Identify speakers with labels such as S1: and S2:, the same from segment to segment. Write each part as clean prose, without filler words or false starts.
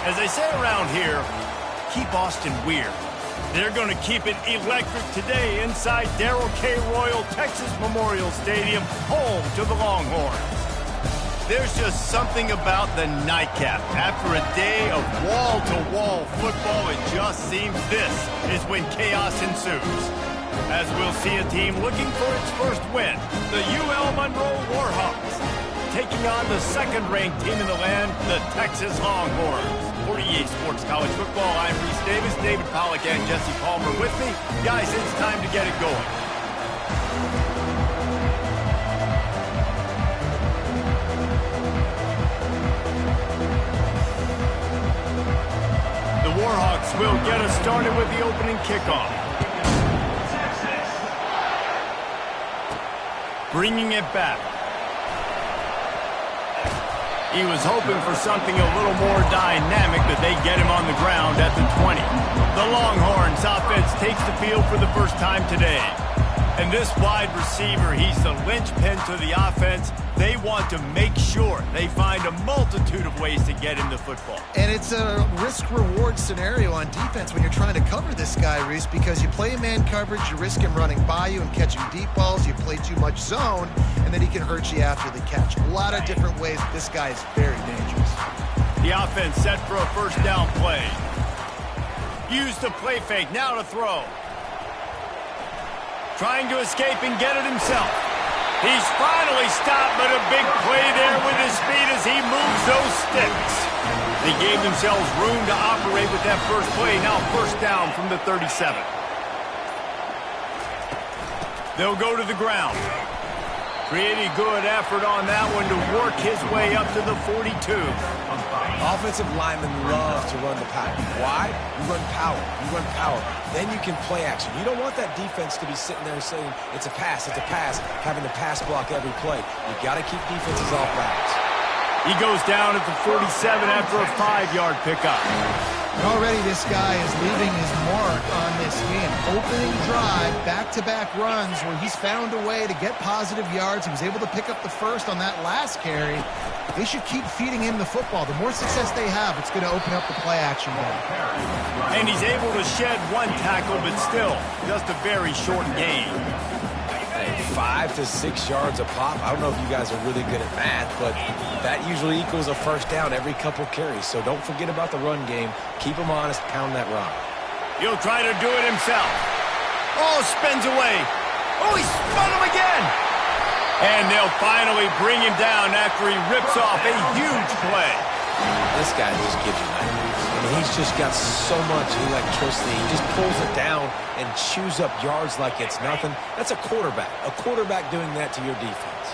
S1: As they say around here, keep Austin weird. They're going to keep it electric today inside Darrell K. Royal Texas Memorial Stadium, home to the Longhorns. There's just something about the nightcap. After a day of wall-to-wall football, it just seems this is when chaos ensues. As we'll see a team looking for its first win, the UL Monroe Warhawks, taking on the second-ranked team in the land, the Texas Longhorns. For EA Sports College Football, I'm Reese Davis, David Pollack, and Jesse Palmer with me. Guys, it's time to get it going. The Warhawks will get us started with the opening kickoff. Bringing it back. He was hoping for something a little more dynamic, but they get him on the ground at the 20. The Longhorns offense takes the field for the first time today. And this wide receiver, he's the linchpin to the offense. They want to make sure they find a multitude of ways to get him the football.
S2: And it's a risk-reward scenario on defense when you're trying to cover this guy, Reese, because you play man coverage, you risk him running by you and catching deep balls, you play too much zone, and then he can hurt you after the catch. A lot of different ways. This guy is very dangerous.
S1: The offense set for a first down play. Use the play fake, now to throw. Trying to escape and get it himself. He's finally stopped, but a big play there with his speed as he moves those sticks. They gave themselves room to operate with that first play. Now first down from the 37. They'll go to the ground. Pretty good effort on that one to work his way up to the 42.
S3: Offensive linemen love to run the power. Why? You run power. You run power. Then you can play action. You don't want that defense to be sitting there saying, it's a pass, having to pass block every play. You got to keep defenses off balance.
S1: He goes down at the 47 after a 5-yard pickup.
S2: And already this guy is leaving his mark on this game. Opening drive, back-to-back runs where he's found a way to get positive yards. He was able to pick up the first on that last carry. They should keep feeding him the football. The more success they have, it's going to open up the play-action game.
S1: And he's able to shed one tackle, but still, just a very short gain.
S3: 5 to 6 yards a pop. I don't know if you guys are really good at math, but that usually equals a first down every couple carries. So don't forget about the run game. Keep him honest, pound that rock.
S1: He'll try to do it himself. Oh, spins away. Oh, he spun him again. And they'll finally bring him down after he rips off a huge play.
S3: This guy just gives you nightmares. I mean, he's just got so much electricity. He just pulls it down and chews up yards like it's nothing. That's a quarterback. A quarterback doing that to your defense.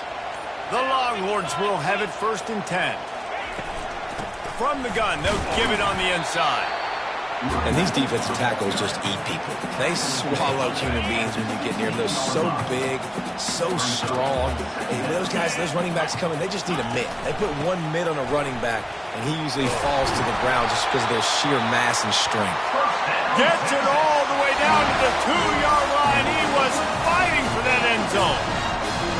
S1: The Longhorns will have it first and 10. From the gun, they'll give it on the inside.
S3: And these defensive tackles just eat people. They swallow human beings when you get near them. They're so big, so strong. And those guys, those running backs coming, they just need a mid. They put one mid on a running back, and he usually falls to the ground just because of their sheer mass and strength.
S1: Gets it all the way down to the 2-yard line. He was fighting for that end zone.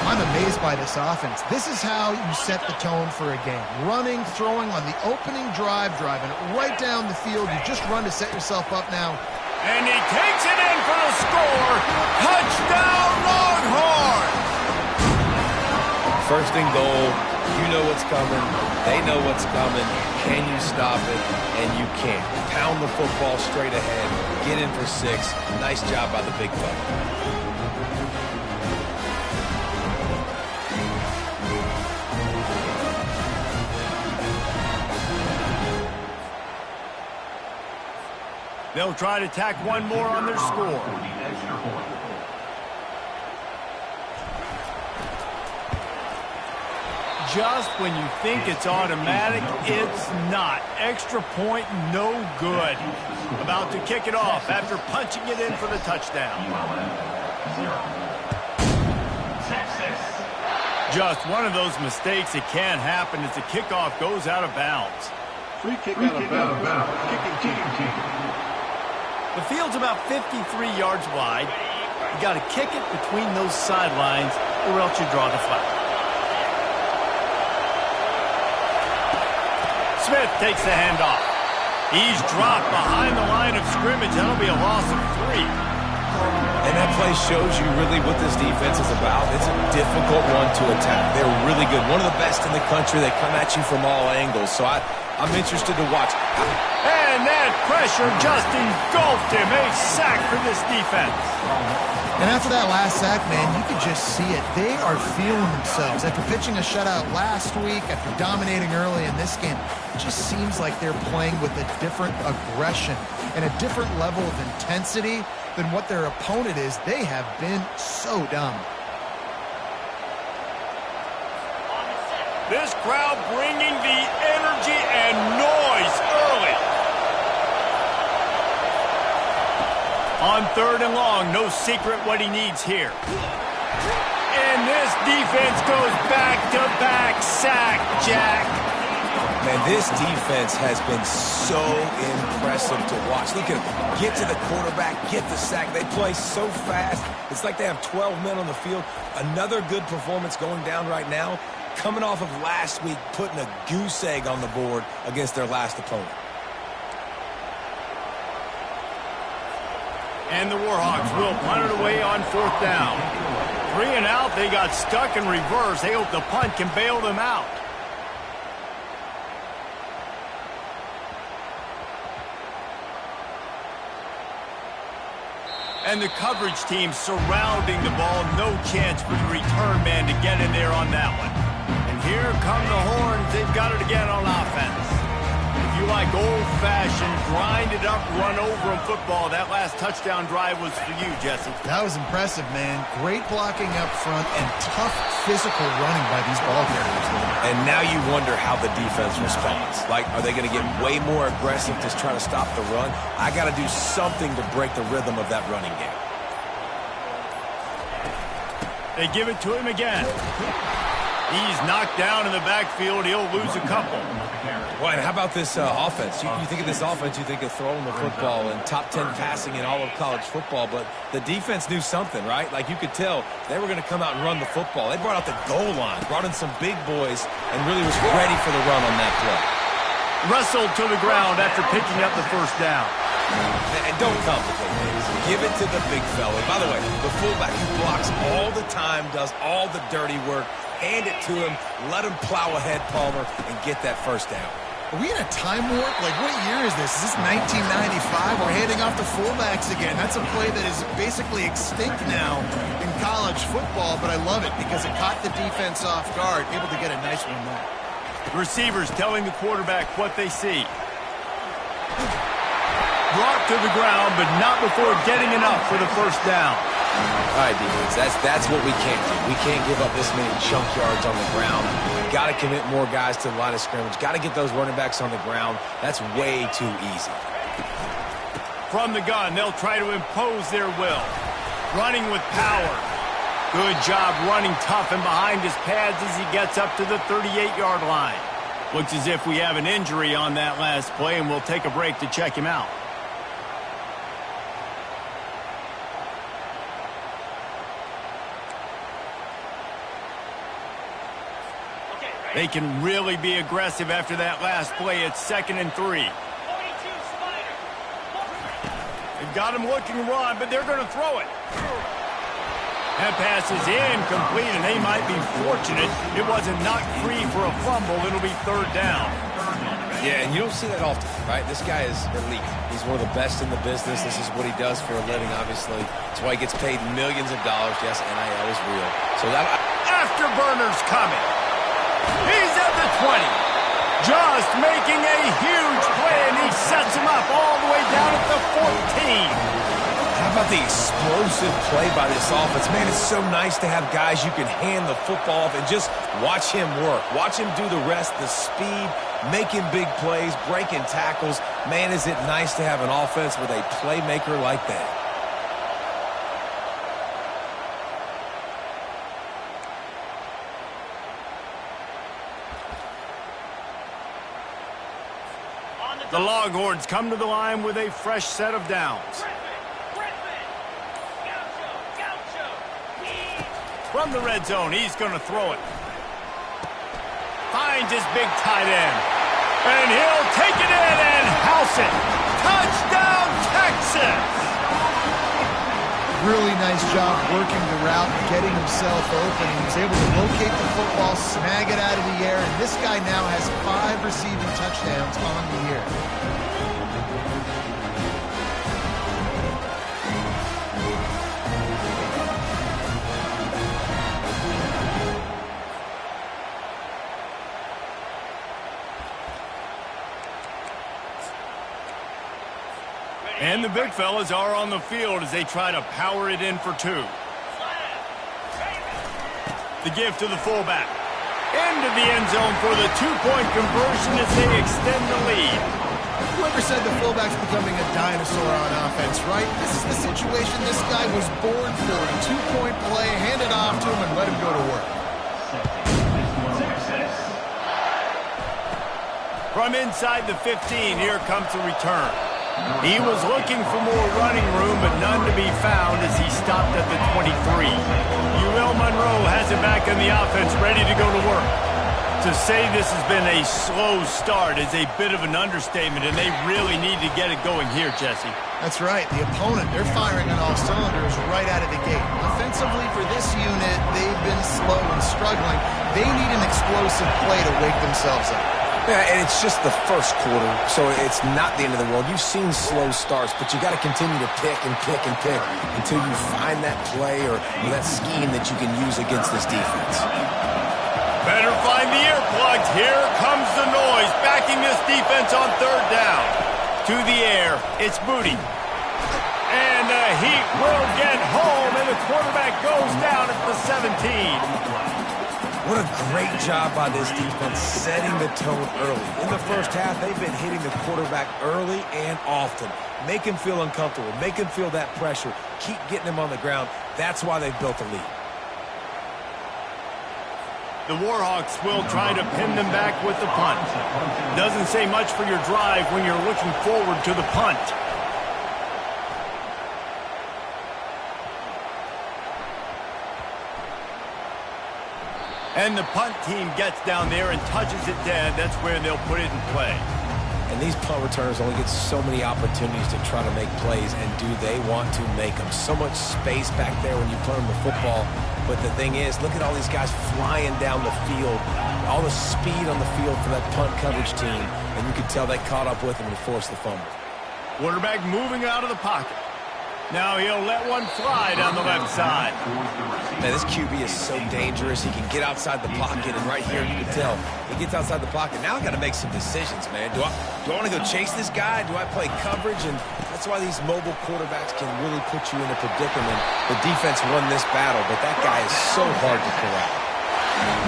S2: I'm amazed by this offense. This is how you set the tone for a game. Running, throwing on the opening drive, driving it right down the field. You just run to set yourself up now.
S1: And he takes it in for the score. Touchdown, Longhorns!
S3: First and goal. You know what's coming. They know what's coming. Can you stop it? And you can't. Pound the football straight ahead. Get in for 6. Nice job by the big fella.
S1: They'll try to tack one more on their score. Just when you think it's automatic, it's not. Extra point, no good. About to kick it off after punching it in for the touchdown. Just one of those mistakes that can happen as the kickoff goes out of bounds.
S4: Free kick out of bounds. Kicking team.
S1: The field's about 53 yards wide. You got to kick it between those sidelines or else you draw the flag. Smith takes the handoff. He's dropped behind the line of scrimmage. That'll be a loss of 3.
S3: And that play shows you really what this defense is about. It's a difficult one to attack. They're really good. One of the best in the country. They come at you from all angles. So I'm interested to watch.
S1: And that pressure just engulfed him. A sack for this defense.
S2: And after that last sack, man, you could just see it. They are feeling themselves. After pitching a shutout last week, after dominating early in this game, it just seems like they're playing with a different aggression and a different level of intensity than what their opponent is. They have been so dumb.
S1: This crowd bringing the energy and noise early. On 3rd and long, no secret what he needs here. And this defense goes back-to-back sack, Jack.
S3: Man, this defense has been so impressive to watch. Look at them. Get to the quarterback, get the sack. They play so fast. It's like they have 12 men on the field. Another good performance going down right now. Coming off of last week, putting a goose egg on the board against their last opponent.
S1: And the Warhawks will punt it away on 4th down. 3 and out, they got stuck in reverse. They hope the punt can bail them out. And the coverage team surrounding the ball. No chance for the return man to get in there on that one. And here come the horns. They've got it again on offense. If you like old-fashioned, grind-it-up, run-over-'em football, that last touchdown drive was for you, Jesse.
S2: That was impressive, man. Great blocking up front and tough physical running by these ball carriers.
S3: And now you wonder how the defense responds. Like, are they going to get way more aggressive just trying to stop the run? I got to do something to break the rhythm of that running game.
S1: They give it to him again. He's knocked down in the backfield. He'll lose a couple.
S3: Well, and how about this offense? You think of this offense, you think of throwing the football and top 10 passing in all of college football, but the defense knew something, right? Like, you could tell they were going to come out and run the football. They brought out the goal line, brought in some big boys, and really was ready for the run on that play.
S1: Wrestled to the ground after picking up the 1st down.
S3: And don't complicate things. Give it to the big fella. By the way, the fullback who blocks all the time, does all the dirty work. Hand it to him, let him plow ahead, Palmer, and get that 1st down.
S2: Are we in a time warp? Like, what year is this? Is this 1995? We're handing off to fullbacks again. That's a play that is basically extinct now in college football, but I love it because it caught the defense off guard, able to get a nice one there.
S1: Receivers telling the quarterback what they see. Brought to the ground, but not before getting enough for the 1st down.
S3: All right, defense, that's what we can't do. We can't give up this many chunk yards on the ground. Got to commit more guys to the line of scrimmage. Got to get those running backs on the ground. That's way too easy.
S1: From the gun, they'll try to impose their will. Running with power. Good job running tough and behind his pads as he gets up to the 38-yard line. Looks as if we have an injury on that last play, and we'll take a break to check him out. They can really be aggressive after that last play. It's 2nd and 3. They've got him looking to run, but they're going to throw it. That pass is incomplete, and they might be fortunate it wasn't knocked free for a fumble. It'll be 3rd down.
S3: Yeah, and you don't see that often, right? This guy is elite. He's one of the best in the business. This is what he does for a living, obviously. That's why he gets paid millions of dollars. Yes, NIL is real. So that
S1: Afterburner's coming. He's at the 20. Just making a huge play, and he sets him up all the way down at the 14.
S3: How about the explosive play by this offense? Man, it's so nice to have guys you can hand the football off and just watch him work. Watch him do the rest, the speed, making big plays, breaking tackles. Man, is it nice to have an offense with a playmaker like that.
S1: The Longhorns come to the line with a fresh set of downs. From the red zone, he's going to throw it. Finds his big tight end. And he'll take it in and house it. Touchdown, Texas!
S2: Really nice job working the route and getting himself open. He was able to locate the football, snag it out of the air, and this guy now has 5 receiving touchdowns on the year.
S1: And the big fellas are on the field as they try to power it in for 2. The give to the fullback. Into the end zone for the 2-point conversion as they extend the lead.
S2: Whoever said the fullback's becoming a dinosaur on offense, right? This is the situation this guy was born for. A 2-point play, hand it off to him and let him go to work.
S1: From inside the 15, here comes the return. He was looking for more running room, but none to be found as he stopped at the 23. Monroe has it back in the offense, ready to go to work. To say this has been a slow start is a bit of an understatement, and they really need to get it going here, Jesse.
S2: That's right. The opponent, they're firing on all cylinders right out of the gate. Offensively for this unit, they've been slow and struggling. They need an explosive play to wake themselves up.
S3: Yeah, and it's just the first quarter, so it's not the end of the world. You've seen slow starts, but you got to continue to pick and pick and pick until you find that play or that scheme that you can use against this defense.
S1: Better find the earplugs. Here comes the noise, backing this defense on 3rd down. To the air, it's Booty. And the Heat will get home, and the quarterback goes down at the 17.
S3: What a great job by this defense setting the tone early. In the first half, they've been hitting the quarterback early and often. Make him feel uncomfortable. Make him feel that pressure. Keep getting him on the ground. That's why they've built a lead.
S1: The Warhawks will try to pin them back with the punt. Doesn't say much for your drive when you're looking forward to the punt. And the punt team gets down there and touches it dead. That's where they'll put it in play.
S3: And these punt returners only get so many opportunities to try to make plays, and do they want to make them? So much space back there when you play them the football. But the thing is, look at all these guys flying down the field, all the speed on the field for that punt coverage team, and you can tell they caught up with them and forced the fumble.
S1: Quarterback moving out of the pocket. Now he'll let one fly down the left side.
S3: Man, this QB is so dangerous. He can get outside the pocket, and right here you can tell he gets outside the pocket. Now I got to make some decisions, man. Do I want to go chase this guy? Do I play coverage? And that's why these mobile quarterbacks can really put you in a predicament. The defense won this battle, but that guy is so hard to corral.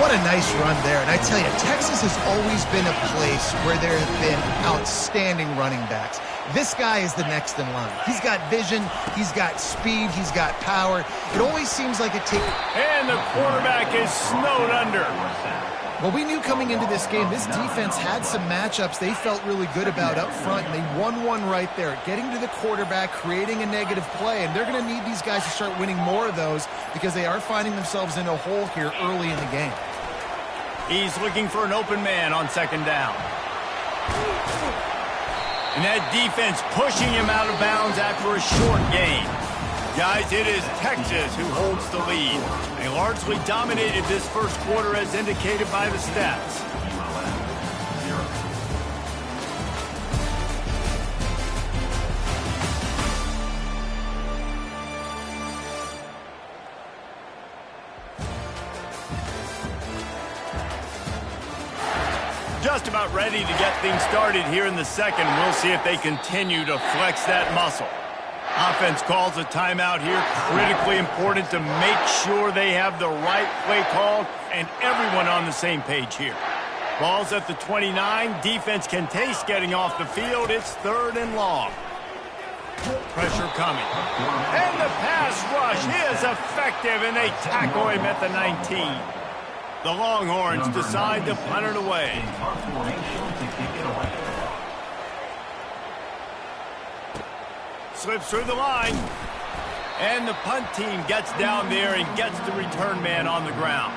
S2: What a nice run there. And I tell you, Texas has always been a place where there have been outstanding running backs. This guy is the next in line. He's got vision, he's got speed, he's got power. It always seems like it takes...
S1: And the quarterback is snowed under.
S2: Well, we knew coming into this game, this defense had some matchups they felt really good about up front, and they won one right there, getting to the quarterback, creating a negative play, and they're going to need these guys to start winning more of those because they are finding themselves in a hole here early in the game.
S1: He's looking for an open man on 2nd down. And that defense pushing him out of bounds after a short gain. Guys, it is Texas who holds the lead. They largely dominated this first quarter as indicated by the stats. Just about ready to get things started here in the second. We'll see if they continue to flex that muscle. Offense calls a timeout here. Critically important to make sure they have the right play called and everyone on the same page here. Ball's at the 29. Defense can taste getting off the field. It's 3rd and long. Pressure coming. And the pass rush is effective, and they tackle him at the 19. The Longhorns decide to punt it away. Slips through the line. And the punt team gets down there and gets the return man on the ground.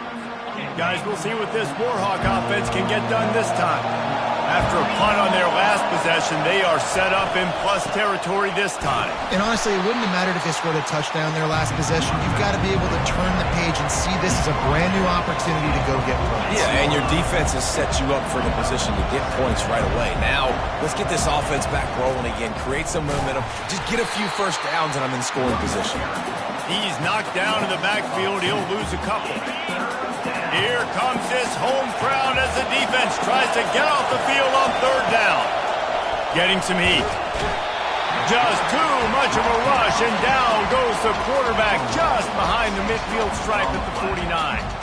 S1: Guys, we'll see what this Warhawk offense can get done this time. After a punt on their last possession, they are set up in plus territory this time.
S2: And honestly, it wouldn't have mattered if they scored a touchdown their last possession. You've got to be able to turn the page and see this as a brand new opportunity to go get points.
S3: Yeah, and your defense has set you up for the position to get points right away. Now, let's get this offense back rolling again, create some momentum, just get a few first downs, and I'm in scoring position.
S1: He's knocked down in the backfield. He'll lose a couple. Here comes this home crowd as the defense tries to get off the field on third down. Getting some heat. Just too much of a rush, and down goes the quarterback just behind the midfield stripe at the 49.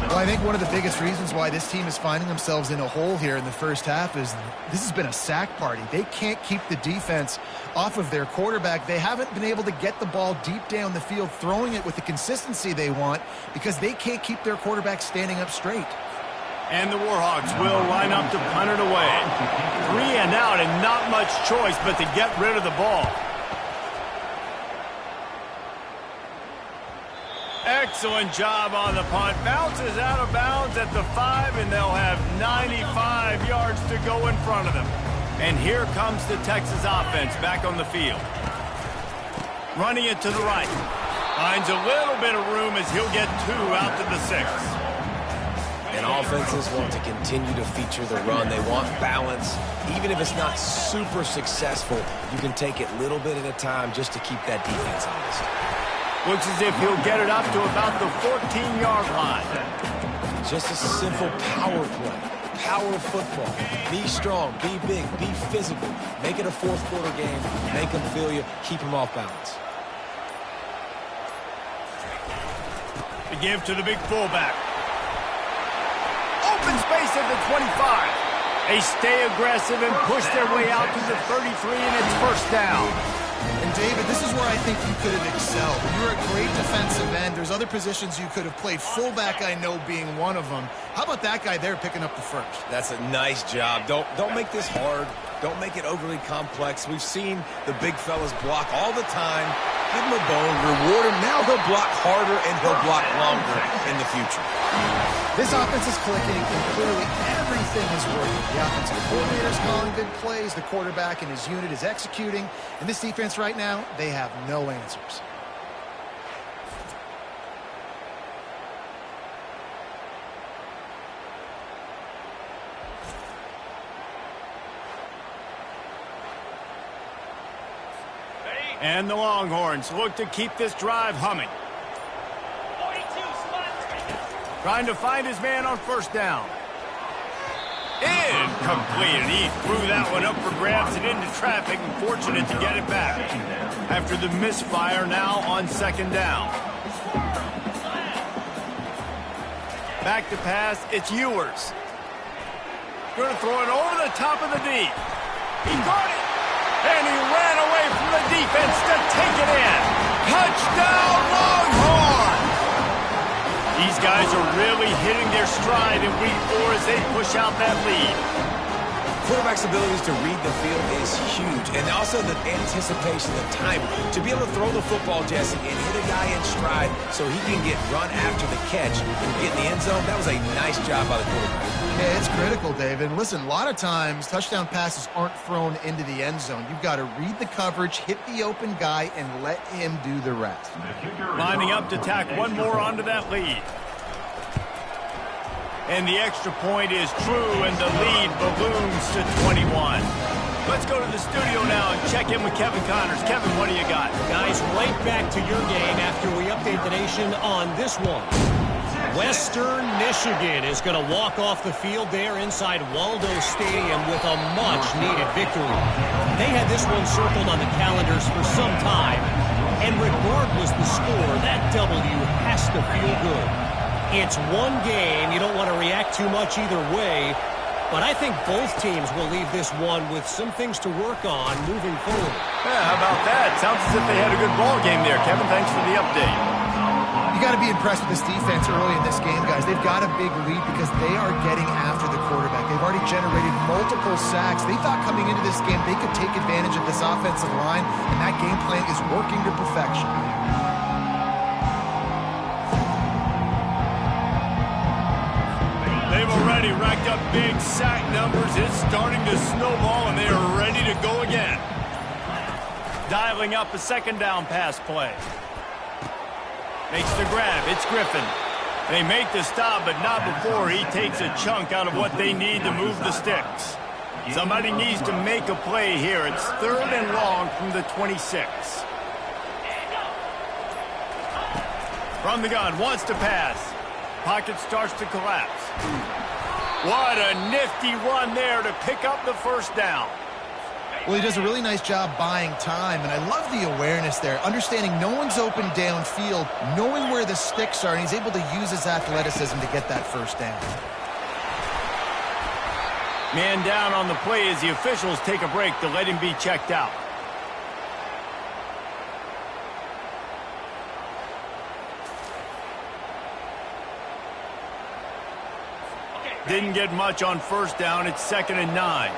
S2: Well, I think one of the biggest reasons why this team is finding themselves in a hole here in the first half is this has been a sack party. They can't keep the defense off of their quarterback. They haven't been able to get the ball deep down the field, throwing it with the consistency they want because they can't keep their quarterback standing up straight.
S1: And the Warhawks will line up to punt it away. 3 and out and not much choice but to get rid of the ball. Excellent job on the punt. Bounces out of bounds at the 5, and they'll have 95 yards to go in front of them. And here comes the Texas offense back on the field. Running it to the right. Finds a little bit of room as he'll get 2 out to the 6.
S3: And offenses want to continue to feature the run. They want balance. Even if it's not super successful, you can take it little bit at a time just to keep that defense honest.
S1: Looks as if he'll get it up to about the 14-yard line.
S3: Just a simple power play. Power football. Be strong, be big, be physical. Make it a fourth quarter game. Make them feel you. Keep them off balance.
S1: The give to the big fullback. Open space at the 25. They stay aggressive and push their way out to the 33, and it's first down.
S2: And David, this is where I think you could have excelled. You're a great defensive end. There's other positions you could have played. Fullback, I know, being one of them. How about that guy there picking up the first?
S3: That's a nice job. Don't make this hard. Don't make it overly complex. We've seen the big fellas block all the time. Give him a bone, reward him. Now he'll block harder and he'll block longer in the future.
S2: This offense is clicking, and clearly everything is working. The offensive coordinator is calling good plays. The quarterback and his unit is executing. And this defense right now, they have no answers.
S1: And the Longhorns look to keep this drive humming. Trying to find his man on first down. Incomplete. He threw that one up for grabs and into traffic, and fortunate to get it back. After the misfire, now on second down. Back to pass, it's Ewers. Going to throw it over the top of the D. He got it, and he ran away from the defense to take it in. Touchdown, Longhorns! These guys are really hitting their stride in week 4 as they push out that lead.
S3: Quarterback's abilities to read the field is huge, and also the anticipation, the timing. To be able to throw the football, Jesse, and hit a guy in stride so he can get run after the catch and get in the end zone, that was a nice job by the quarterback.
S2: Yeah, it's critical, David. Listen, a lot of times touchdown passes aren't thrown into the end zone. You've got to read the coverage, hit the open guy, and let him do the rest.
S1: Lining up to tack one more onto that lead. And the extra point is true, and the lead balloons to 21. Let's go to the studio now and check in with Kevin Connors. Kevin, what do you got?
S5: Guys, right back to your game after we update the nation on this one. Western Michigan is going to walk off the field there inside Waldo Stadium with a much-needed victory. They had this one circled on the calendars for some time, and regardless the score, that W has to feel good. It's one game. You don't want to react too much either way, but I think both teams will leave this one with some things to work on moving forward.
S1: Yeah, how about that? Sounds as if they had a good ball game there. Kevin, thanks for the update.
S2: You got to be impressed with this defense early in this game, guys. They've got a big lead because they are getting after the quarterback. They've already generated multiple sacks. They thought coming into this game they could take advantage of this offensive line, and that game plan is working to perfection.
S1: They've already already racked up big sack numbers. It's starting to snowball, and they are ready to go again. Dialing up a second down pass play. Makes the grab. It's Griffin. They make the stop, but not before he takes a chunk out of what they need to move the sticks. Somebody needs to make a play here. It's 3rd and long from the 26. From the gun, wants to pass. Pocket starts to collapse. What a nifty run there to pick up the first down.
S2: Well, he does a really nice job buying time, and I love the awareness there, understanding no one's open downfield, knowing where the sticks are, and he's able to use his athleticism to get that first down.
S1: Man down on the play as the officials take a break to let him be checked out. Didn't get much on first down. It's 2nd and 9.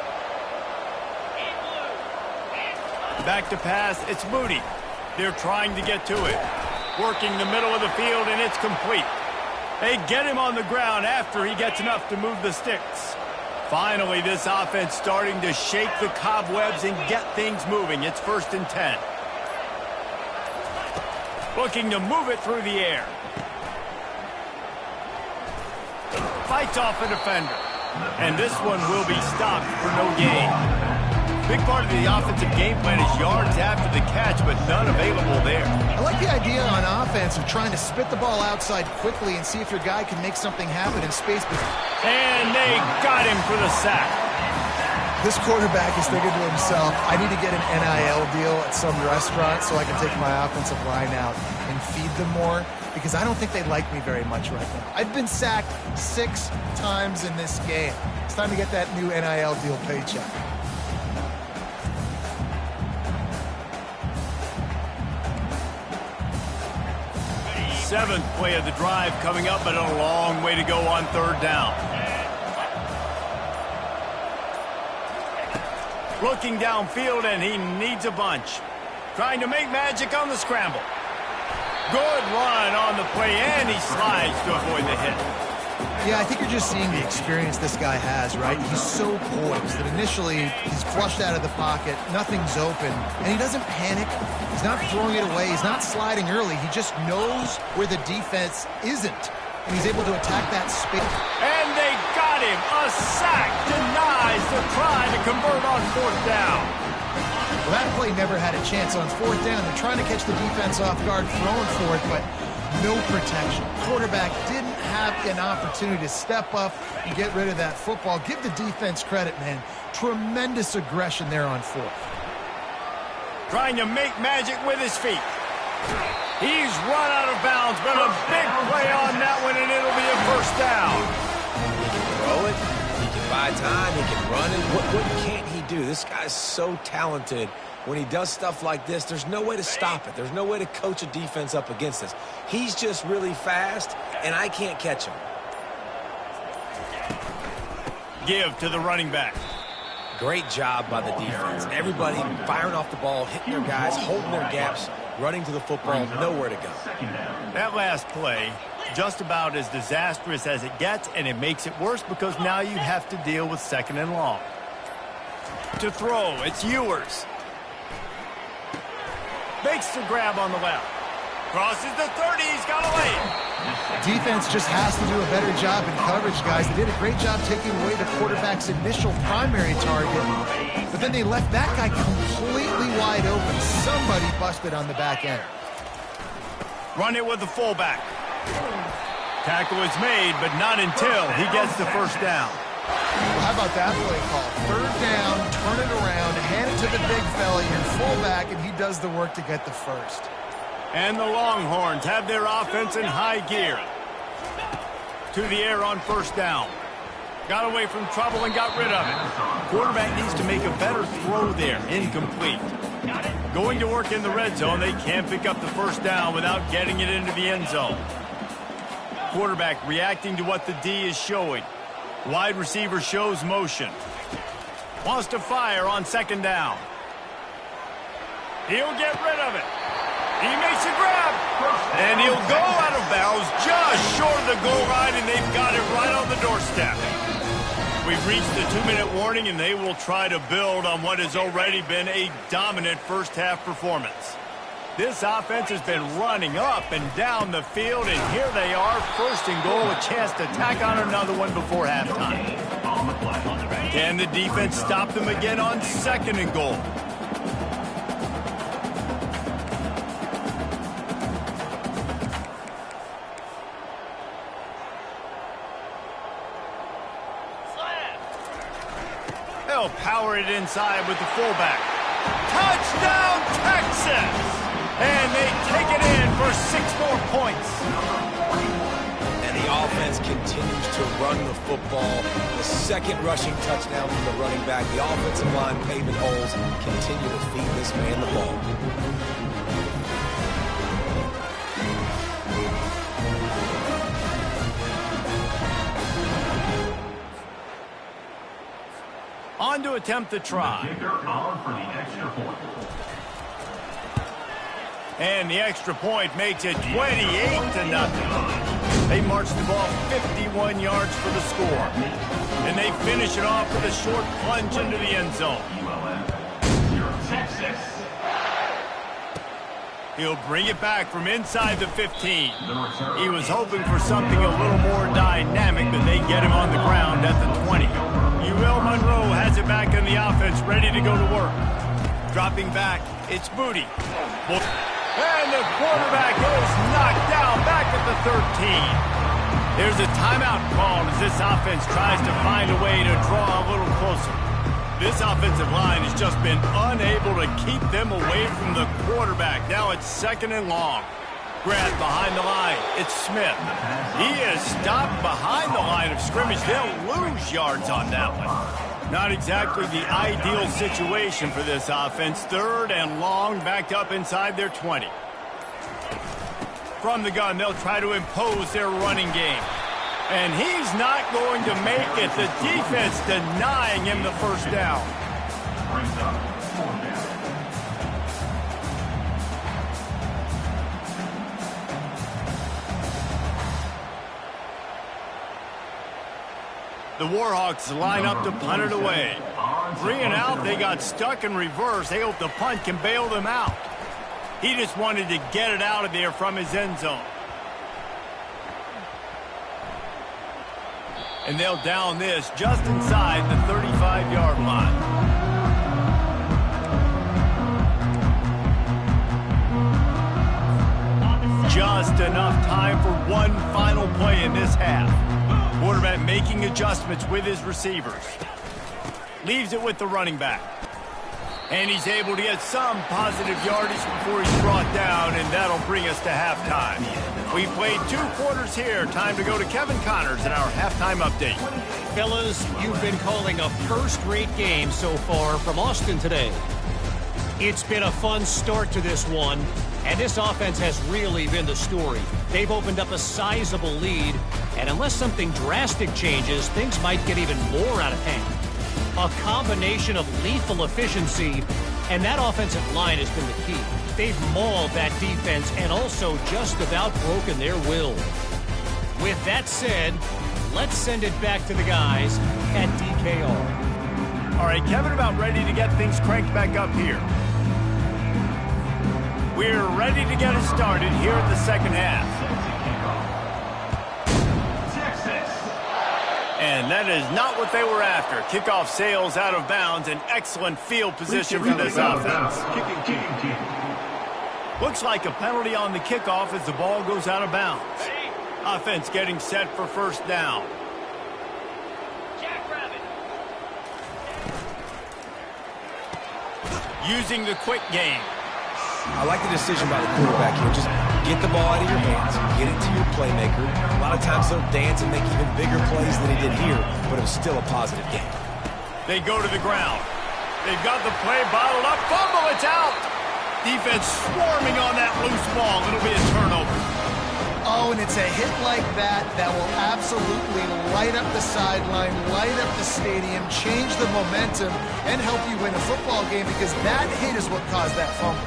S1: Back to pass. It's Moody. They're trying to get to it. Working the middle of the field, and it's complete. They get him on the ground after he gets enough to move the sticks. Finally, this offense starting to shake the cobwebs and get things moving. It's 1st and 10. Looking to move it through the air. Fights off a defender. And this one will be stopped for no gain. Big part of the offensive game plan is yards after the catch, but none available there.
S2: I like the idea on offense of trying to spit the ball outside quickly and see if your guy can make something happen in space.
S1: And they got him for the sack.
S2: This quarterback is thinking to himself, I need to get an NIL deal at some restaurant so I can take my offensive line out and feed them more, because I don't think they like me very much right now. I've been sacked 6 times in this game. It's time to get that new NIL deal paycheck.
S1: Seventh play of the drive coming up, but a long way to go on 3rd down. Looking downfield, and he needs a bunch. Trying to make magic on the scramble. Good run on the play, and he slides to avoid the hit.
S2: Yeah, I think you're just seeing the experience this guy has, right? He's so poised that initially he's flushed out of the pocket, nothing's open, and he doesn't panic. He's not throwing it away. He's not sliding early. He just knows where the defense isn't, and he's able to attack that space.
S1: And they got him. A sack denies the try to convert on 4th down.
S2: Well, that play never had a chance on 4th down. They're trying to catch the defense off guard, throwing for it, but no protection. Quarterback didn't have an opportunity to step up and get rid of that football. Give the defense credit, man. Tremendous aggression there on 4th.
S1: Trying to make magic with his feet. He's run out of bounds, but a big play on that one, and it'll be a 1st down.
S3: He can throw it. He can buy time. He can run it. What can't he do? This guy's so talented. When he does stuff like this, there's no way to stop it. There's no way to coach a defense up against this. He's just really fast, and I can't catch him.
S1: Give to the running back.
S3: Great job by the defense. Everybody firing off the ball, hitting their guys, holding their gaps, running to the football, nowhere to go.
S1: That last play, just about as disastrous as it gets, and it makes it worse because now you have to deal with 2nd and long. To throw, it's Ewers. Makes the grab on the left. Crosses the 30, he's got a lane.
S2: Defense just has to do a better job in coverage, guys. They did a great job taking away the quarterback's initial primary target, but then they left that guy completely wide open. Somebody busted on the back end.
S1: Run it with the fullback. Tackle is made, but not until he gets the 1st down.
S2: Well, how about that play call? 3rd down, turn it around, hand it to the big fella, your fullback, and he does the work to get the 1st.
S1: And the Longhorns have their offense in high gear. To the air on 1st down. Got away from trouble and got rid of it. Quarterback needs to make a better throw there. Incomplete. Going to work in the red zone. They can't pick up the 1st down without getting it into the end zone. Quarterback reacting to what the D is showing. Wide receiver shows motion. Wants to fire on 2nd down. He'll get rid of it. He makes a grab. And he'll go out of bounds just short of the goal line, and they've got it right on the doorstep. We've reached the 2-minute warning, and they will try to build on what has already been a dominant first-half performance. This offense has been running up and down the field, and here they are, first and goal, a chance to tack on another one before halftime. Can the defense stop them again on second and goal? They'll power it inside with the fullback. Touchdown, Texas! And they take it in for 6 more points.
S3: And the offense continues to run the football. The second rushing touchdown from the running back. The offensive line paving holes continue to feed this man the ball.
S1: On to attempt the try. And the extra point makes it 28-0. They march the ball 51 yards for the score. And they finish it off with a short plunge into the end zone. He'll bring it back from inside the 15. He was hoping for something a little more dynamic, but they get him on the ground at the 20. Monroe has it back in the offense, ready to go to work. Dropping back, it's Booty. And the quarterback is knocked down back at the 13. There's a timeout called as this offense tries to find a way to draw a little closer. This offensive line has just been unable to keep them away from the quarterback. Now it's second and long. Grab behind the line. It's Smith. He is stopped behind the line of scrimmage. They'll lose yards on that one. Not exactly the ideal situation for this offense. Third and long, backed up inside their 20. From the gun, they'll try to impose their running game. And he's not going to make it. The defense denying him the first down. The Warhawks line up to punt it away. 3 and out, they got stuck in reverse. They hope the punt can bail them out. He just wanted to get it out of there from his end zone. And they'll down this just inside the 35-yard line. Just enough time for one final play in this half. Quarterback making adjustments with his receivers. Leaves it with the running back. And he's able to get some positive yardage before he's brought down, and that'll bring us to halftime. We played 2 quarters here. Time to go to Kevin Connors in our halftime update.
S5: Fellas, you've been calling a first-rate game so far from Austin today. It's been a fun start to this one, and this offense has really been the story. They've opened up a sizable lead, and unless something drastic changes, things might get even more out of hand. A combination of lethal efficiency, and that offensive line has been the key. They've mauled that defense and also just about broken their will. With that said, let's send it back to the guys at DKR.
S1: All right, Kevin, about ready to get things cranked back up here. We're ready to get it started here at the second half. And that is not what they were after. Kickoff sails out of bounds. An excellent field position for this offense. Looks like a penalty on the kickoff as the ball goes out of bounds. Offense getting set for first down. Using the quick game.
S3: I like the decision by the quarterback here. Just get the ball out of your hands, get it to your playmaker. A lot of times they'll dance and make even bigger plays than he did here, but it was still a positive game.
S1: They go to the ground. They've got the play bottled up. Fumble, it's out. Defense swarming on that loose ball. It'll be a turnover.
S2: Oh, and it's a hit like that that will absolutely light up the sideline, light up the stadium, change the momentum, and help you win a football game because that hit is what caused that fumble.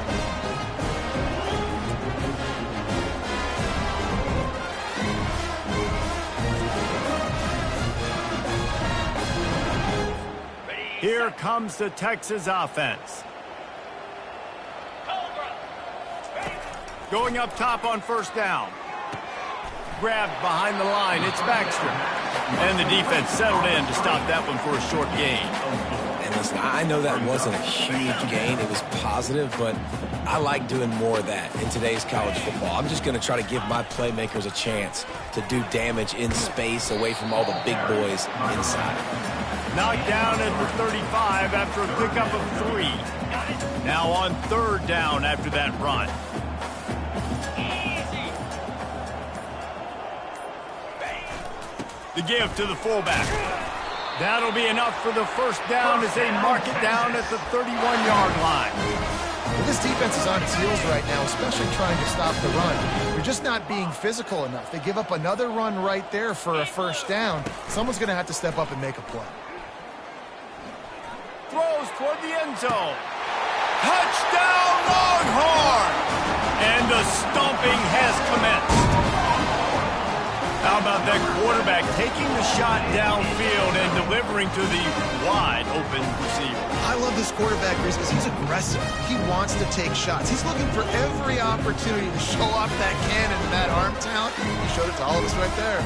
S1: Here comes the Texas offense. Going up top on first down. Grabbed behind the line. It's Baxter. And the defense settled in to stop that one for a short gain.
S3: And listen, I know that wasn't a huge gain. It was positive, but I like doing more of that in today's college football. I'm just going to try to give my playmakers a chance to do damage in space away from all the big boys inside.
S1: Knocked down at the 35 after a pickup of 3. Now on third down after that run. The give to the fullback. That'll be enough for the first down as they mark it down at the 31-yard line.
S2: Well, this defense is on its heels right now, especially trying to stop the run. They're just not being physical enough. They give up another run right there for a first down. Someone's going to have to step up and make a play.
S1: Throws toward the end zone. Touchdown, Longhorn! And the stomping has commenced. How about that quarterback taking the shot downfield and delivering to the wide-open receiver?
S2: I love this quarterback, Reese, because he's aggressive. He wants to take shots. He's looking for every opportunity to show off that cannon and that arm talent. He showed it to all of us right there.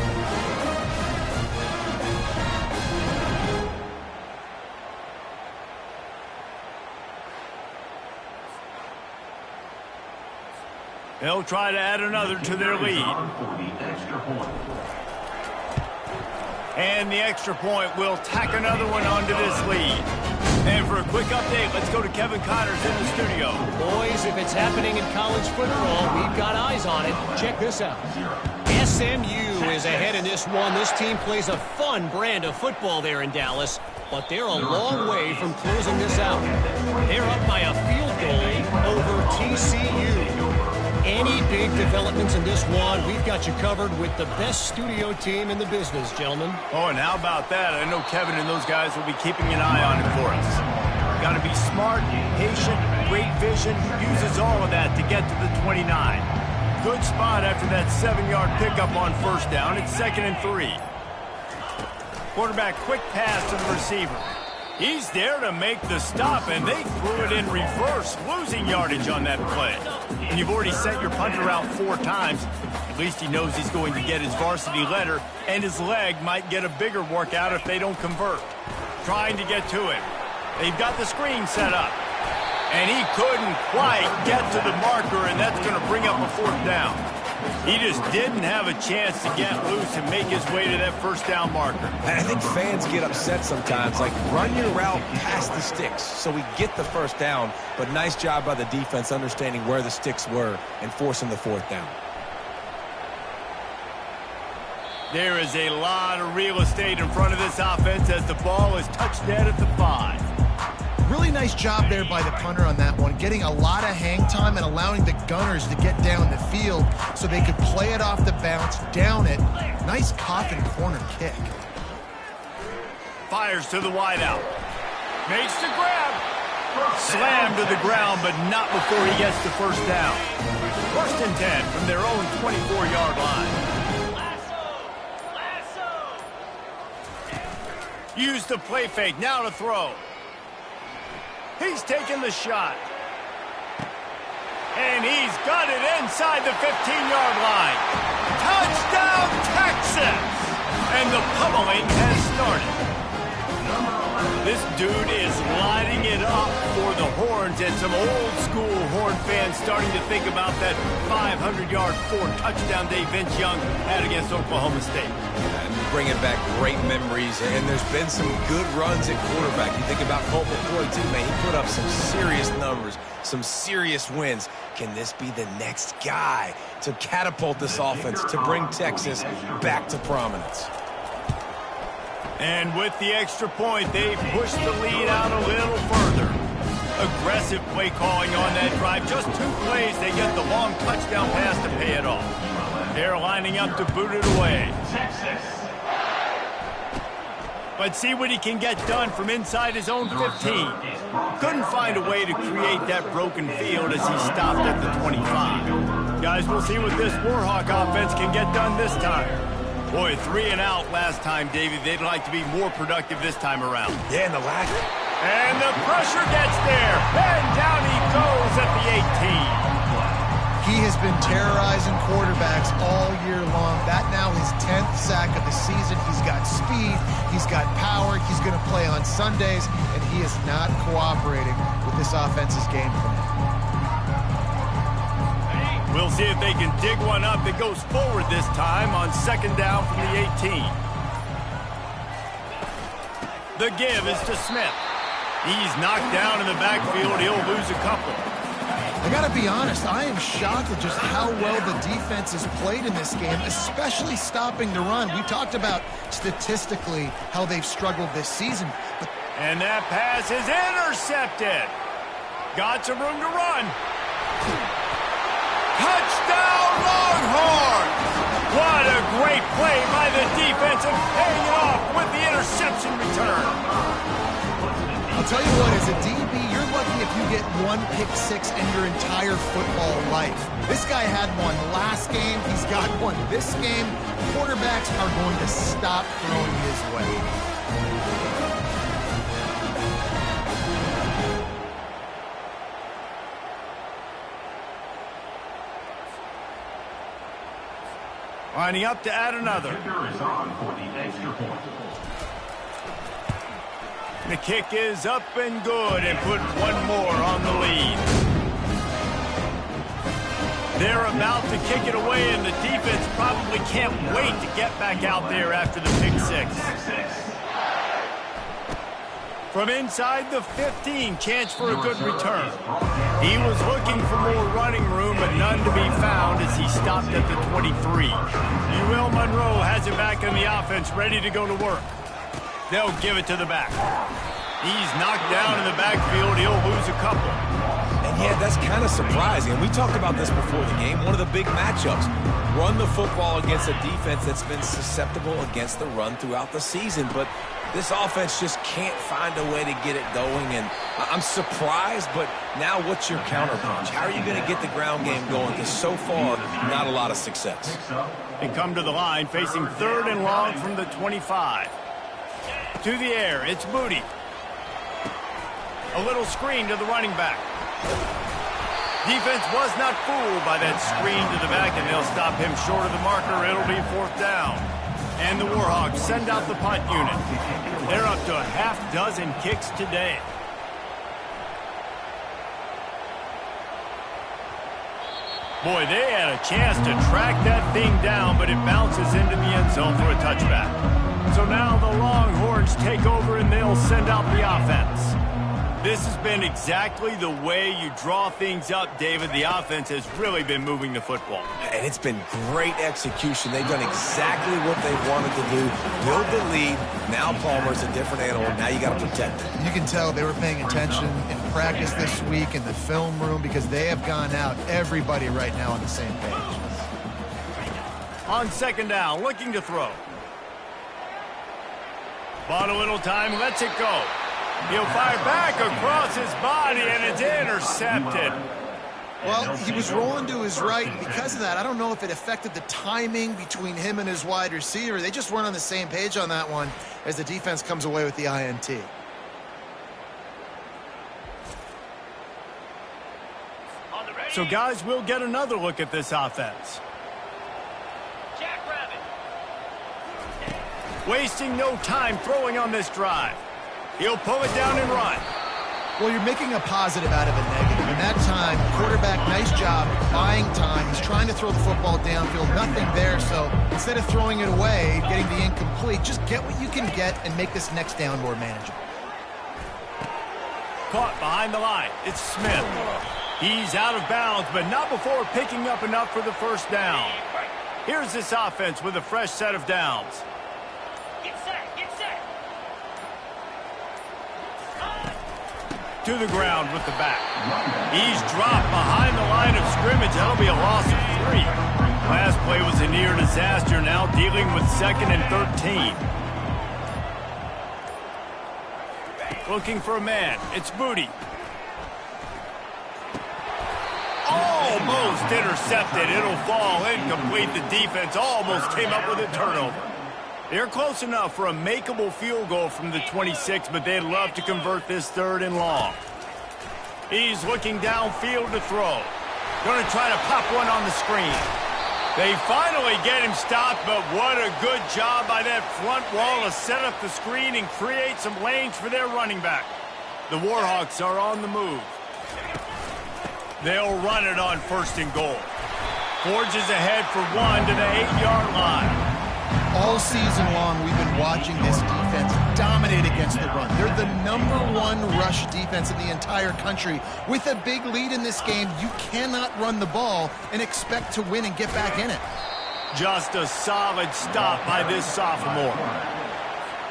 S1: They'll try to add another to their lead. And the extra point will tack another one onto this lead. And for a quick update, let's go to Kevin Connors in the studio.
S5: Boys, if it's happening in college football, we've got eyes on it. Check this out. SMU is ahead in this one. This team plays a fun brand of football there in Dallas, but they're a long way from closing this out. They're up by a field goal over TCU. Any big developments in this one, we've got you covered with the best studio team in the business, gentlemen.
S1: Oh, and how about that? I know Kevin and those guys will be keeping an eye on it for us. Got to be smart, patient, great vision, uses all of that to get to the 29. Good spot after that 7-yard pickup on first down. It's 2nd and 3. Quarterback quick pass to the receiver. He's there to make the stop, and they threw it in reverse, losing yardage on that play. And you've already set your punter out 4 times. At least he knows he's going to get his varsity letter, and his leg might get a bigger workout if they don't convert. Trying to get to him. They've got the screen set up. And he couldn't quite get to the marker, and that's going to bring up a 4th down. He just didn't have a chance to get loose and make his way to that first down marker.
S3: I think fans get upset sometimes, like run your route past the sticks so we get the first down, but nice job by the defense understanding where the sticks were and forcing the 4th down.
S1: There is a lot of real estate in front of this offense as the ball is touched dead at the 5.
S2: Really nice job there by the punter on that one, getting a lot of hang time and allowing the gunners to get down the field so they could play it off the bounce, down it. Nice coffin corner kick.
S1: Fires to the wideout. Makes the grab. Slammed to the ground, but not before he gets the first down. 1st and 10 from their own 24-yard line. Use the play fake, now to throw. He's taking the shot. And he's got it inside the 15-yard line. Touchdown, Texas! And the pummeling has started. This dude is lighting it up for the Horns, and some old-school Horn fans starting to think about that 500-yard 4-touchdown day Vince Young had against Oklahoma State.
S3: Bringing back great memories, and there's been some good runs at quarterback. You think about Colt Cruise too, man. He put up some serious numbers, some serious wins. Can this be the next guy to catapult this offense, to bring Texas back to prominence?
S1: And with the extra point, they've pushed the lead out a little further. Aggressive play calling on that drive. Just 2 plays, they get the long touchdown pass to pay it off. They're lining up to boot it away. Let's see what he can get done from inside his own 15. Couldn't find a way to create that broken field as he stopped at the 25. Guys, we'll see what this Warhawk offense can get done this time. Boy, 3 and out last time, Davey. They'd like to be more productive this time around.
S3: Yeah, and the
S1: And the pressure gets there. And down he goes at the 18.
S2: He has been terrorizing quarterbacks all year long. That now his 10th sack of the season. He's got speed. He's got power. He's going to play on Sundays, and he is not cooperating with this offense's game plan.
S1: We'll see if they can dig one up that goes forward this time on second down from the 18. The give is to Smith. He's knocked down in the backfield. He'll lose a couple.
S2: I got to be honest, I am shocked at just how well the defense has played in this game, especially stopping the run. We talked about statistically how they've struggled this season.
S1: And that pass is intercepted. Got some room to run. Touchdown, Longhorns! What a great play by the defense and paying it off with the interception return.
S2: I'll tell you what, as a DB, you're lucky if you get one pick six in your entire football life. This guy had one last game. He's got one this game. Quarterbacks are going to stop throwing his way.
S1: Lining up to add another. The kick is up and good and put one more on the lead. They're about to kick it away, and the defense probably can't wait to get back out there after the pick six. From inside the 15, chance for a good return. He was looking for more running room, but none to be found as he stopped at the 23. Monroe has it back in the offense, ready to go to work. They'll give it to the back. He's knocked down in the backfield. He'll lose a couple.
S3: And yeah, that's kind of surprising. And we talked about this before the game. One of the big matchups. Run the football against a defense that's been susceptible against the run throughout the season. But this offense just can't find a way to get it going. And I'm surprised, but now what's your counterpunch? How are you going to get the ground game going? Because so far, not a lot of success.
S1: They come to the line facing third and long from the 25. To the air, it's Moody. A little screen to the running back. Defense was not fooled by that screen to the back, and they'll stop him short of the marker. It'll be fourth down. And the Warhawks send out the punt unit. They're up to a half dozen kicks today. Boy, they had a chance to track that thing down, but it bounces into the end zone for a touchback. So now the Longhorns take over, and they'll send out the offense. This has been exactly the way you draw things up, David. The offense has really been moving the football.
S3: And it's been great execution. They've done exactly what they wanted to do. Build the lead. Now Palmer's a different animal. Now you got to protect it.
S2: You can tell they were paying attention in practice this week in the film room because they have gone out, everybody right now on the same page.
S1: On second down, looking to throw. Bought a little time, lets it go. He'll fire back across his body, and it's intercepted.
S2: Well, he was rolling to his right, and because of that, I don't know if it affected the timing between him and his wide receiver. They just weren't on the same page on that one as the defense comes away with the INT.
S1: So, guys, we'll get another look at this offense. Wasting no time throwing on this drive. He'll pull it down and run.
S2: Well, you're making a positive out of a negative. And that time, quarterback, nice job, buying time. He's trying to throw the football downfield, nothing there. So instead of throwing it away, getting the incomplete, just get what you can get and make this next down more manageable.
S1: Caught behind the line. It's Smith. He's out of bounds, but not before picking up enough for the first down. Here's this offense with a fresh set of downs. To the ground with the back. He's dropped behind the line of scrimmage. That'll be a loss of 3. Last play was a near disaster. Now dealing with 2nd and 13. Looking for a man. It's Moody. Almost intercepted. It'll fall incomplete. The defense almost came up with a turnover. They're close enough for a makeable field goal from the 26, but they'd love to convert this 3rd and long. He's looking downfield to throw. Going to try to pop one on the screen. They finally get him stopped, but what a good job by that front wall to set up the screen and create some lanes for their running back. The Warhawks are on the move. They'll run it on 1st and goal. Forges ahead for 1 to the 8-yard line.
S2: All season long, we've been watching this defense dominate against the run. They're the #1 rush defense in the entire country. With a big lead in this game, you cannot run the ball and expect to win and get back in it.
S1: Just a solid stop by this sophomore.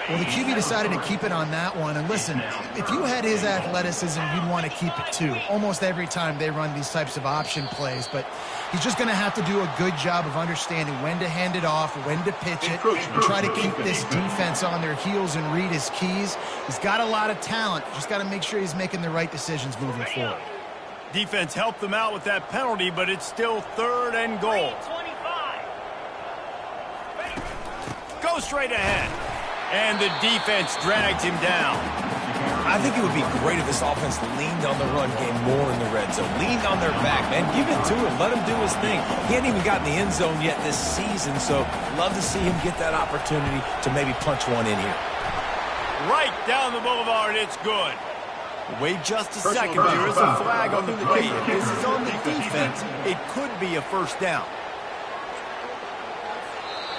S2: Well, the QB decided to keep it on that one. And listen, if you had his athleticism, you'd want to keep it too. Almost every time they run these types of option plays. But he's just going to have to do a good job of understanding when to hand it off, when to pitch it, and try to keep this defense on their heels and read his keys. He's got a lot of talent. Just got to make sure he's making the right decisions moving forward.
S1: Defense helped them out with that penalty, but it's still 3rd and goal. Go straight ahead. And the defense drags him down.
S3: I think it would be great if this offense leaned on the run game more in the red zone. Leaned on their back, man. Give it to him. Let him do his thing. He hadn't even gotten the end zone yet this season, so love to see him get that opportunity to maybe punch one in here.
S1: Right down the boulevard, it's good. Wait just a second. There is a flag on the play. If this is on the defense, it could be a 1st down.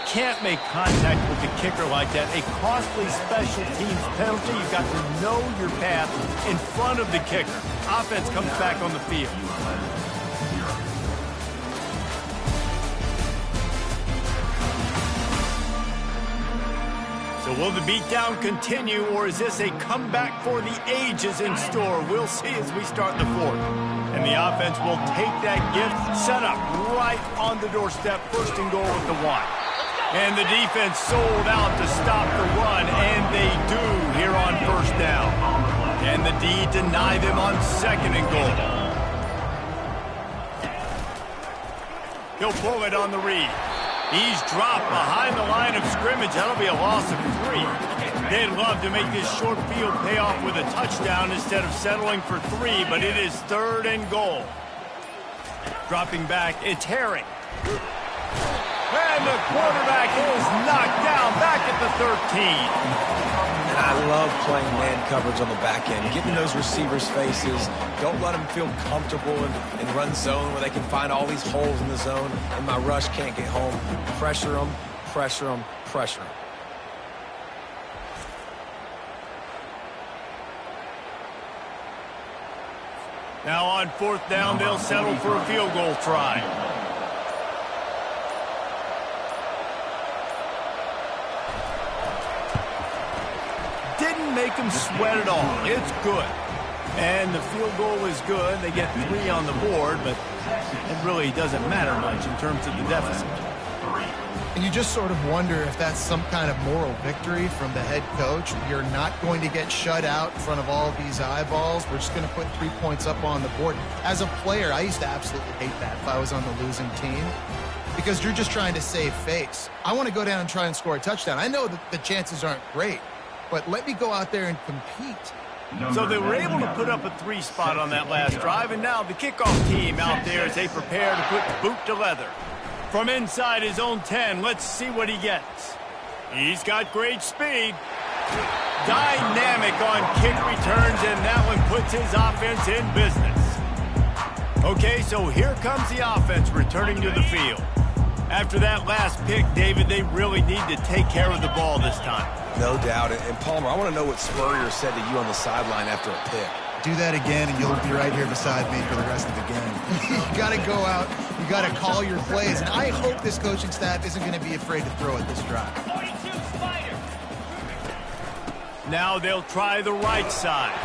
S1: Can't make contact with the kicker like that. A costly special teams penalty. You've got to know your path in front of the kicker. Offense comes back on the field. So will the beatdown continue, or is this a comeback for the ages in store? We'll see as we start the 4th. And the offense will take that gift, set up right on the doorstep, 1st and goal with the 1. And the defense sold out to stop the run, and they do here on 1st down. And the D deny them on 2nd and goal. He'll pull it on the read. He's dropped behind the line of scrimmage. That'll be a loss of 3. They'd love to make this short field pay off with a touchdown instead of settling for 3, but it is 3rd and goal. Dropping back, it's Herring. And the quarterback is knocked down back at the 13.
S3: And I love playing man coverage on the back end, getting those receivers' faces. Don't let them feel comfortable in run zone where they can find all these holes in the zone and my rush can't get home. Pressure them, pressure them, pressure them.
S1: Now on 4th down, they'll settle for a field goal try. Didn't make them sweat at all. It's good. And the field goal is good. They get 3 on the board, but it really doesn't matter much in terms of the deficit.
S2: And you just sort of wonder if that's some kind of moral victory from the head coach. You're not going to get shut out in front of all these eyeballs. We're just going to put 3 points up on the board. As a player, I used to absolutely hate that if I was on the losing team, because you're just trying to save face. I want to go down and try and score a touchdown. I know that the chances aren't great, but let me go out there and compete.
S1: So they were able to put up a 3 spot on that last drive, and now the kickoff team out there as they prepare to put boot to leather. From inside his own 10, let's see what he gets. He's got great speed. Dynamic on kick returns, and that one puts his offense in business. Okay, so here comes the offense returning to the field. After that last pick, David, they really need to take care of the ball this time.
S3: No doubt. And Palmer, I want to know what Spurrier said to you on the sideline after a pick.
S2: Do that again, and you'll be right here beside me for the rest of the game. You got to go out. You got to call your plays. And I hope this coaching staff isn't going to be afraid to throw at this drive.
S1: Now they'll try the right side.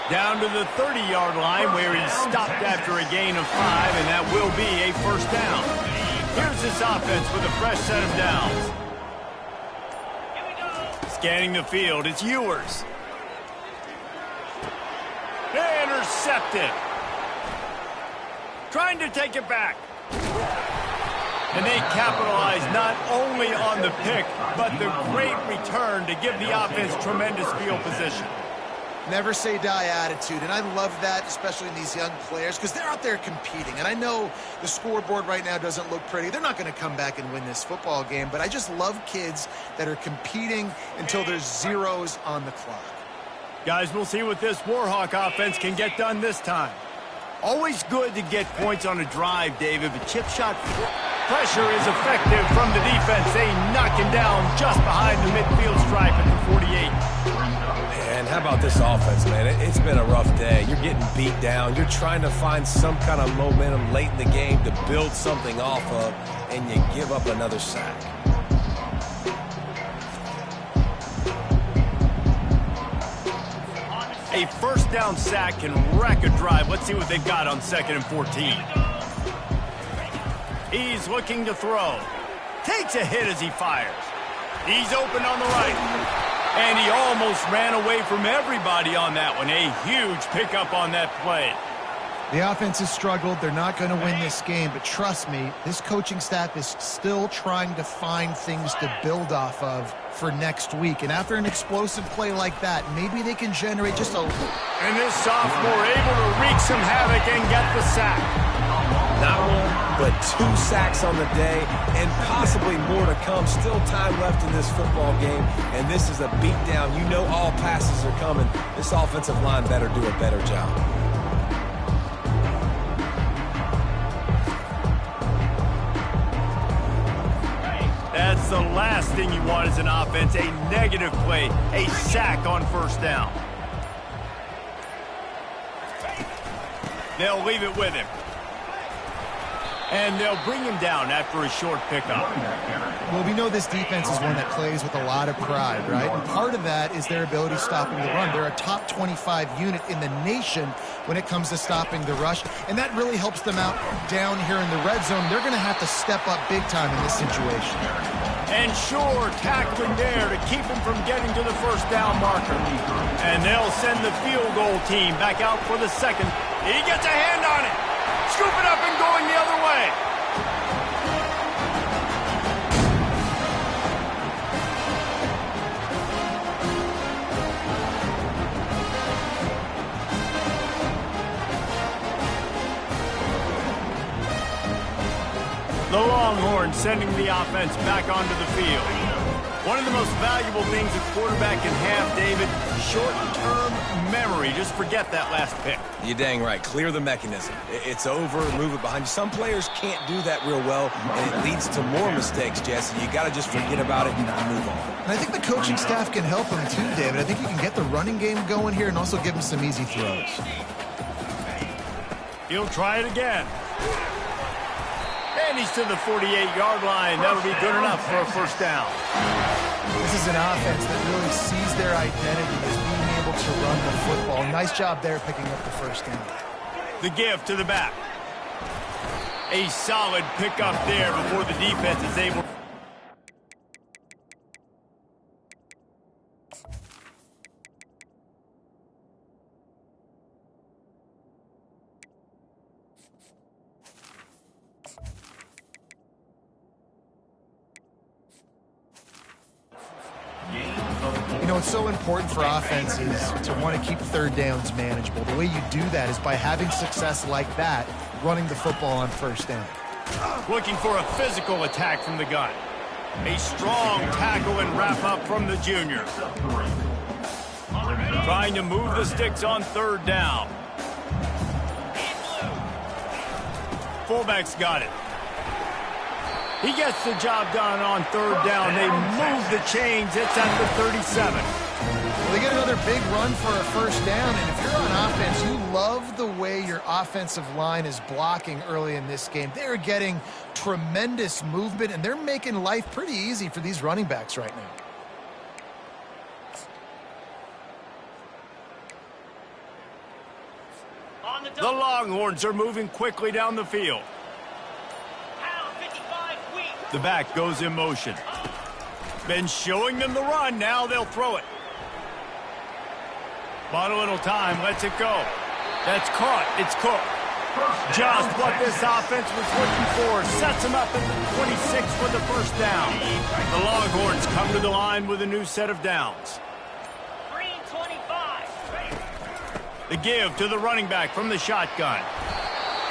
S1: Down to the 30-yard line where he's stopped after a gain of 5, and that will be a 1st down. Here's this offense with a fresh set of downs. Scanning the field, it's Ewers. Intercepted. Trying to take it back. And they capitalize not only on the pick, but the great return to give the offense tremendous field position.
S2: Never say die attitude, and I love that, especially in these young players, because they're out there competing. And I know the scoreboard right now doesn't look pretty. They're not going to come back and win this football game, but I just love kids that are competing until there's zeros on the clock.
S1: Guys, we'll see what this Warhawk offense can get done this time. Always good to get points on a drive, David, but chip shot pressure is effective from the defense. They knock him down just behind the midfield stripe at the 48.
S3: And how about this offense, man? It's been a rough day. You're getting beat down. You're trying to find some kind of momentum late in the game to build something off of, and you give up another sack.
S1: A first down sack can wreck a drive. Let's see what they've got on 2nd and 14. He's looking to throw. Takes a hit as he fires. He's open on the right. And he almost ran away from everybody on that one. A huge pickup on that play.
S2: The offense has struggled. They're not going to win this game, but trust me, this coaching staff is still trying to find things to build off of for next week. And after an explosive play like that, maybe they can generate just a...
S1: And this sophomore able to wreak some havoc and get the sack.
S3: Not one, but 2 sacks on the day, and possibly more to come. Still time left in this football game, and this is a beatdown. You know all passes are coming. This offensive line better do a better job.
S1: That's the last thing you want as an offense, a negative play, a sack on first down. They'll leave it with him. And they'll bring him down after a short pickup.
S2: Well, we know this defense is one that plays with a lot of pride, right? And part of that is their ability stopping the run. They're a top 25 unit in the nation when it comes to stopping the rush, and that really helps them out down here in the red zone. They're going to have to step up big time in this situation.
S1: And sure, tackling there to keep him from getting to the first down marker. And they'll send the field goal team back out for the second. He gets a hand on it. Scoop it up and going the other way. The Longhorns sending the offense back onto the field. One of the most valuable things a quarterback can have, David, short-term memory. Just forget that last pick.
S3: You're dang right. Clear the mechanism. It's over, move it behind you. Some players can't do that real well, and it leads to more mistakes, Jesse. You got to just forget about it and move on.
S2: And I think the coaching staff can help him too, David. I think you can get the running game going here and also give him some easy throws.
S1: He'll try it again. And he's to the 48-yard line. That'll be good enough for a first down.
S2: This is an offense that really sees their identity as being able to run the football. Nice job there picking up the first down.
S1: The give to the back. A solid pickup there before the defense is able.
S2: You know, it's so important for offenses to want to keep third downs manageable. The way you do that is by having success like that, running the football on first down.
S1: Looking for a physical attack from the gun. A strong tackle and wrap up from the junior. Trying to move the sticks on third down. Fullback's got it. He gets the job done on third down. They move the chains. It's at the 37.
S2: Well, they get another big run for a first down, and if you're on offense, you love the way your offensive line is blocking early in this game. They're getting tremendous movement, and they're making life pretty easy for these running backs right now.
S1: The Longhorns are moving quickly down the field. The back goes in motion. Been showing them the run. Now they'll throw it. Bought a little time. Lets it go. That's caught. It's Cook. Just what this offense was looking for. Sets them up at the 26 for the first down. The Longhorns come to the line with a new set of downs.
S6: Green 25.
S1: The give to the running back from the shotgun.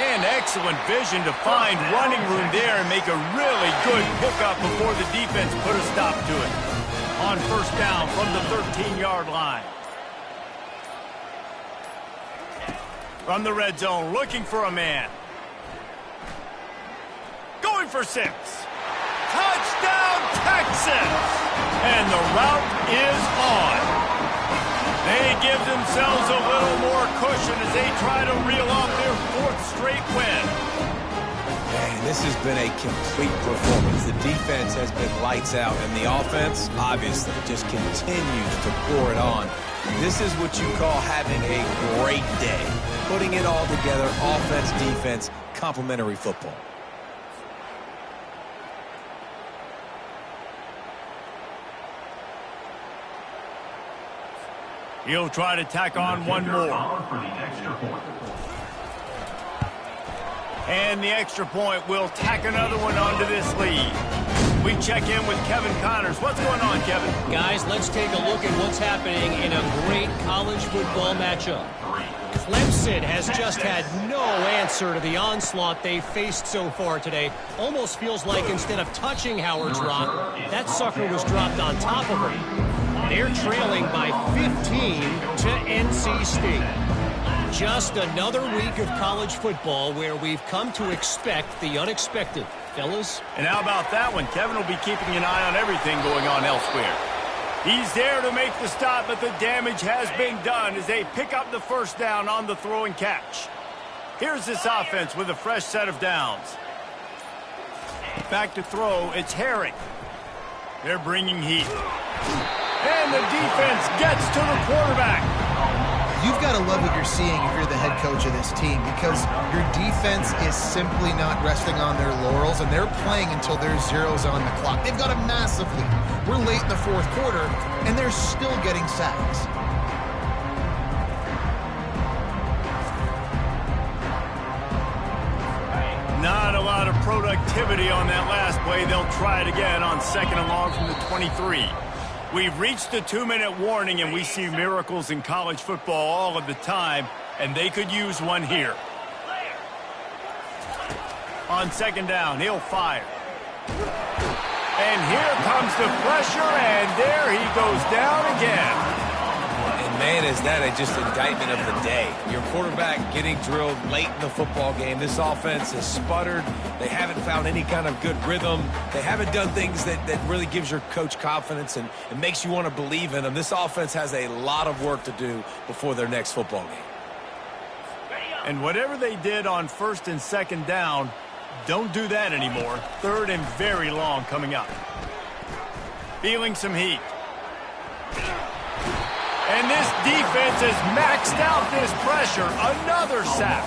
S1: And excellent vision to find running room there and make a really good pickup before the defense put a stop to it. On first down from the 13-yard line. From the red zone, looking for a man. Going for 6. Touchdown, Texas! And the route is on. They give themselves a little more cushion as they try to reel off their 4th straight win.
S3: Man, this has been a complete performance. The defense has been lights out, and the offense, obviously, just continues to pour it on. This is what you call having a great day. Putting it all together, offense, defense, complementary football.
S1: He'll try to tack on one more. And the extra point will tack another one onto this lead. We check in with Kevin Connors. What's going on, Kevin?
S5: Guys, let's take a look at what's happening in a great college football matchup. Clemson has just had no answer to the onslaught they've faced so far today. Almost feels like instead of touching Howard's Rock, that sucker was dropped on top of him. They're trailing by 15 to NC State. Just another week of college football where we've come to expect the unexpected. Fellas?
S1: And how about that one? Kevin will be keeping an eye on everything going on elsewhere. He's there to make the stop, but the damage has been done as they pick up the first down on the throw and catch. Here's this offense with a fresh set of downs. Back to throw, it's Herring. They're bringing heat. And the defense gets to the quarterback.
S2: You've got to love what you're seeing if you're the head coach of this team, because your defense is simply not resting on their laurels, and they're playing until there's zeros on the clock. They've got a massive lead. We're late in the 4th quarter, and they're still getting sacks.
S1: Not a lot of productivity on that last play. They'll try it again on 2nd and long from the 23. We've reached the 2-minute warning, and we see miracles in college football all of the time, and they could use one here. On 2nd down, he'll fire. And here comes the pressure, and there he goes down again.
S3: And man, is that just indictment of the day. Your quarterback getting drilled late in the football game. This offense has sputtered. They haven't found any kind of good rhythm. They haven't done things that really gives your coach confidence and makes you want to believe in them. This offense has a lot of work to do before their next football game.
S1: And whatever they did on 1st and 2nd down, don't do that anymore. 3rd and very long coming up. Feeling some heat. And this defense has maxed out this pressure. Another sack.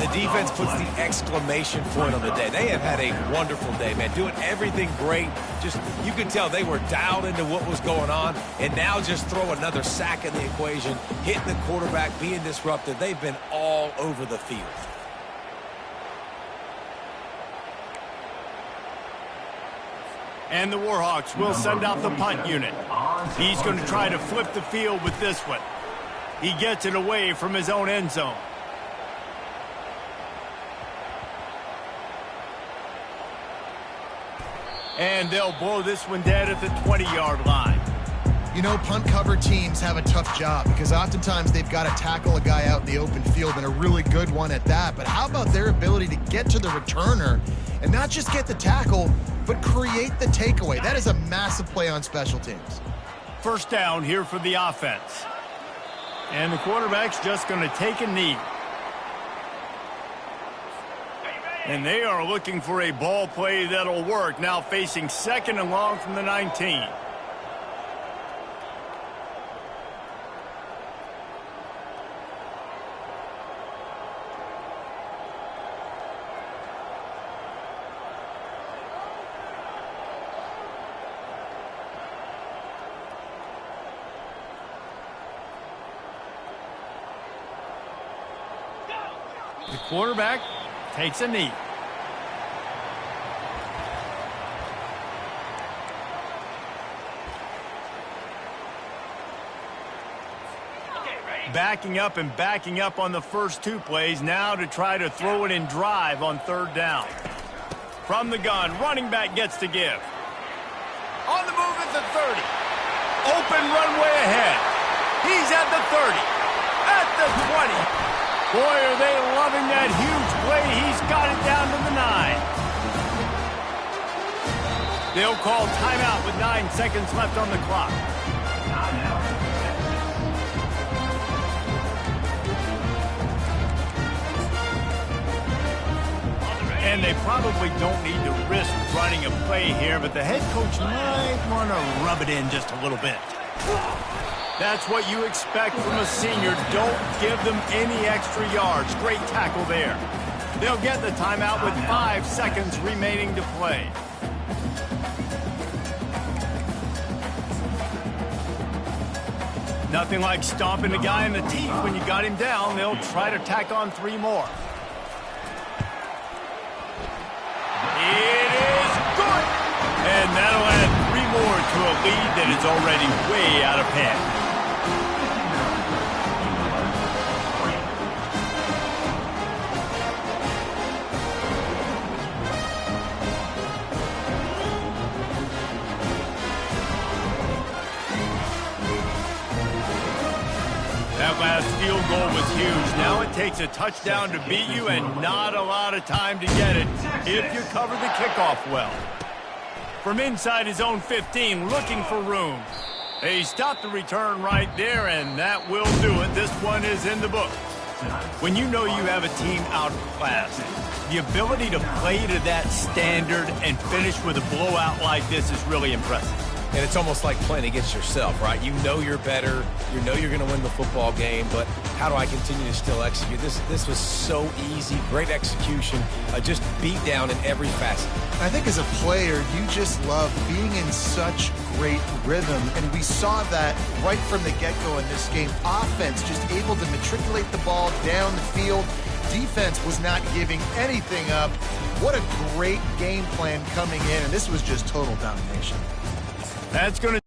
S3: The defense puts the exclamation point on the day. They have had a wonderful day, man. Doing everything great. Just, you can tell they were dialed into what was going on. And now just throw another sack in the equation. Hitting the quarterback, being disruptive. They've been all over the field.
S1: And the Warhawks will send out the punt unit. He's going to try to flip the field with this one. He gets it away from his own end zone. And they'll blow this one dead at the 20-yard line.
S2: You know, punt cover teams have a tough job because oftentimes they've got to tackle a guy out in the open field, and a really good one at that. But how about their ability to get to the returner and not just get the tackle, but create the takeaway? That is a massive play on special teams.
S1: First down here for the offense. And the quarterback's just going to take a knee. And they are looking for a ball play that'll work. Now facing 2nd and long from the 19. The quarterback takes a knee. Backing up and backing up on the first two plays now to try to throw it in drive on third down. From the gun, running back gets to give. On the move at the 30. Open runway ahead. He's at the 30. At the 20. Boy, are they loving that huge play. He's got it down to the 9. They'll call timeout with 9 seconds left on the clock. And they probably don't need to risk running a play here, but the head coach might want to rub it in just a little bit. That's what you expect from a senior. Don't give them any extra yards. Great tackle there. They'll get the timeout with 5 seconds remaining to play. Nothing like stomping the guy in the teeth when you got him down. They'll try to tack on 3 more. It is good! And that'll add 3 more to a lead that is already way out of hand. That last field goal was huge. Now it takes a touchdown to beat you and not a lot of time to get it if you cover the kickoff well. From inside his own 15, looking for room. They stopped the return right there, and that will do it. This one is in the book. When you know you have a team outclassed, the ability to play to that standard and finish with a blowout like this is really impressive.
S3: And it's almost like playing against yourself, right? You know you're better. You know you're going to win the football game, but how do I continue to still execute? This was so easy. Great execution. Just beat down in every facet.
S2: I think as a player, you just love being in such great rhythm, and we saw that right from the get-go in this game. Offense just able to matriculate the ball down the field. Defense was not giving anything up. What a great game plan coming in, and this was just total domination.
S1: That's going to